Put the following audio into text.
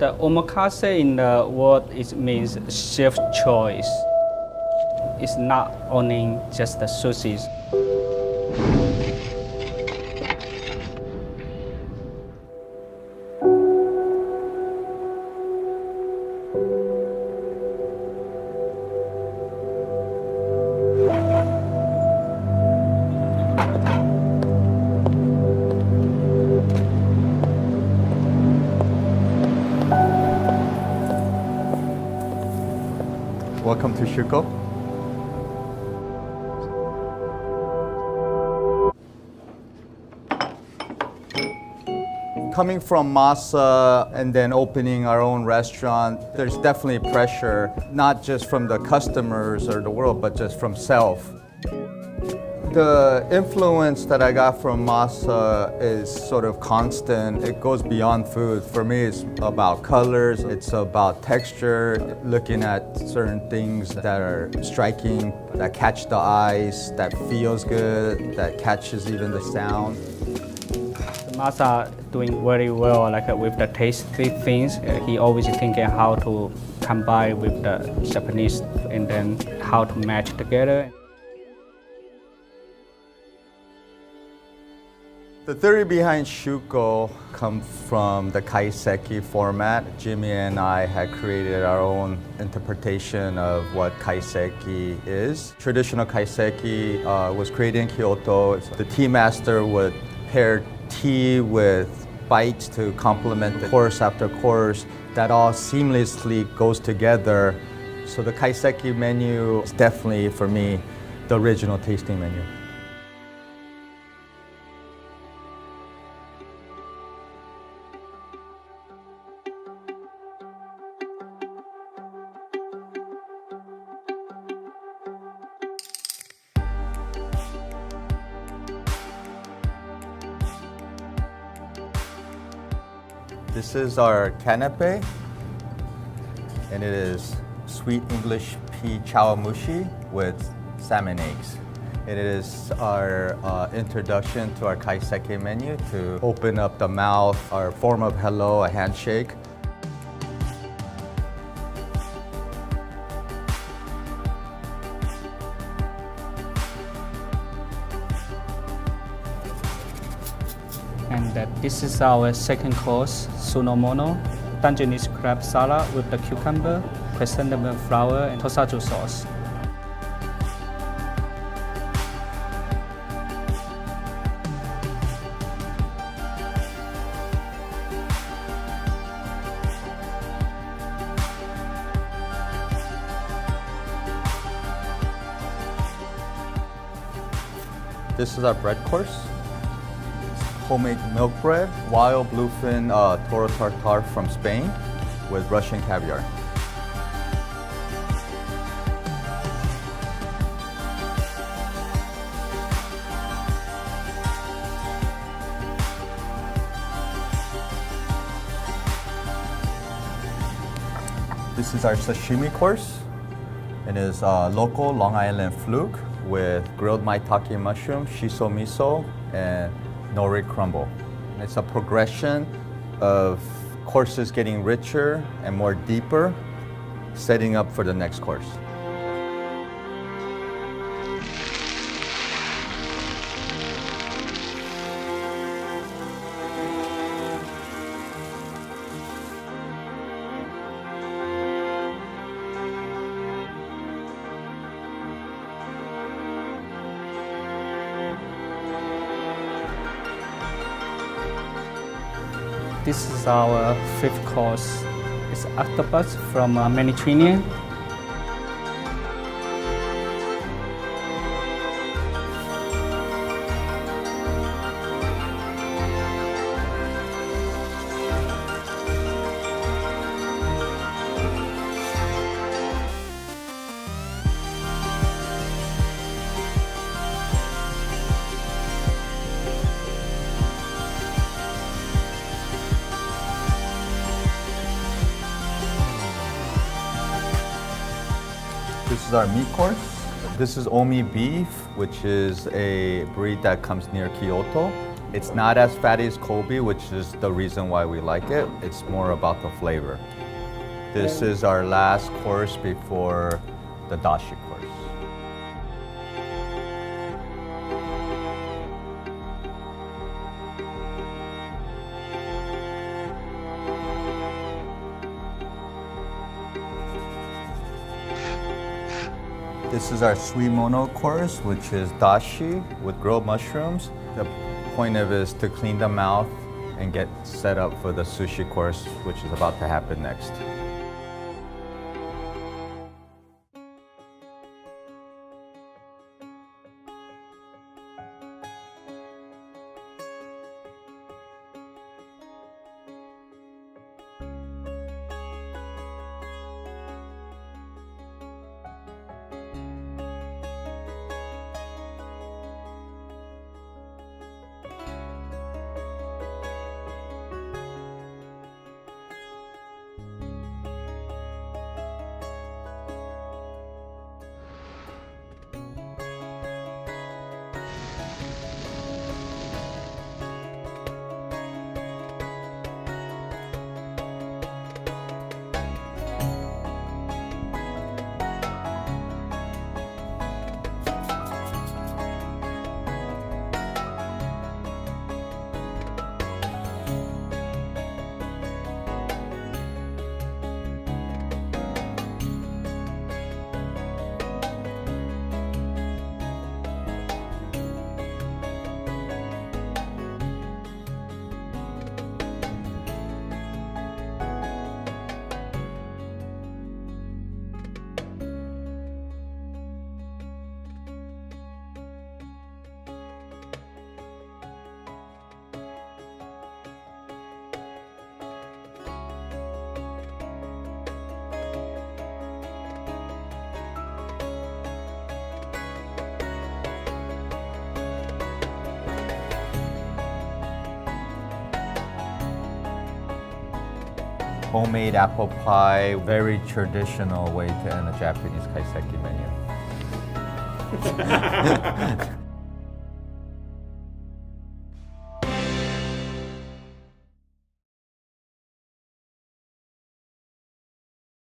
The omakase in the word means chef choice. It's not only just the sushi. Welcome to Shuko. Coming from Masa and then opening our own restaurant, there's definitely pressure, not just from the customers or the world, but just from self. The influence that I got from Masa is sort of constant. It goes beyond food. For me, it's about colors, it's about texture, looking at certain things that are striking, that catch the eyes, that feels good, that catches even the sound. Masa doing very well, with the tasty things. He always thinking how to combine with the Japanese and then how to match together. The theory behind Shuko comes from the Kaiseki format. Jimmy and I had created our own interpretation of what Kaiseki is. Traditional Kaiseki was created in Kyoto. The tea master would pair tea with bites to complement the course after course. That all seamlessly goes together. So the Kaiseki menu is definitely, for me, the original tasting menu. This is our canapé, and it is sweet English pea chawamushi with salmon eggs. It is our introduction to our Kaiseki menu to open up the mouth, our form of hello, a handshake. And this is our second course, sunomono, Dungeness crab salad with the cucumber, chrysanthemum flower, and tosajo sauce. This is our bread course. Homemade milk bread, wild bluefin toro tartare from Spain with Russian caviar. This is our sashimi course. It is local Long Island fluke with grilled maitake mushroom, shiso miso, and nori crumble. It's a progression of courses getting richer and more deeper, setting up for the next course. This is our fifth course. It's octopus from Mediterranean. This is our meat course. This is omi beef, which is a breed that comes near Kyoto. It's not as fatty as Kobe, which is the reason why we like it. It's more about the flavor. This is our last course before the dashi course. This is our suimono course, which is dashi with grilled mushrooms. The point of it is to clean the mouth and get set up for the sushi course, which is about to happen next. Homemade apple pie, very traditional way to end a Japanese kaiseki menu.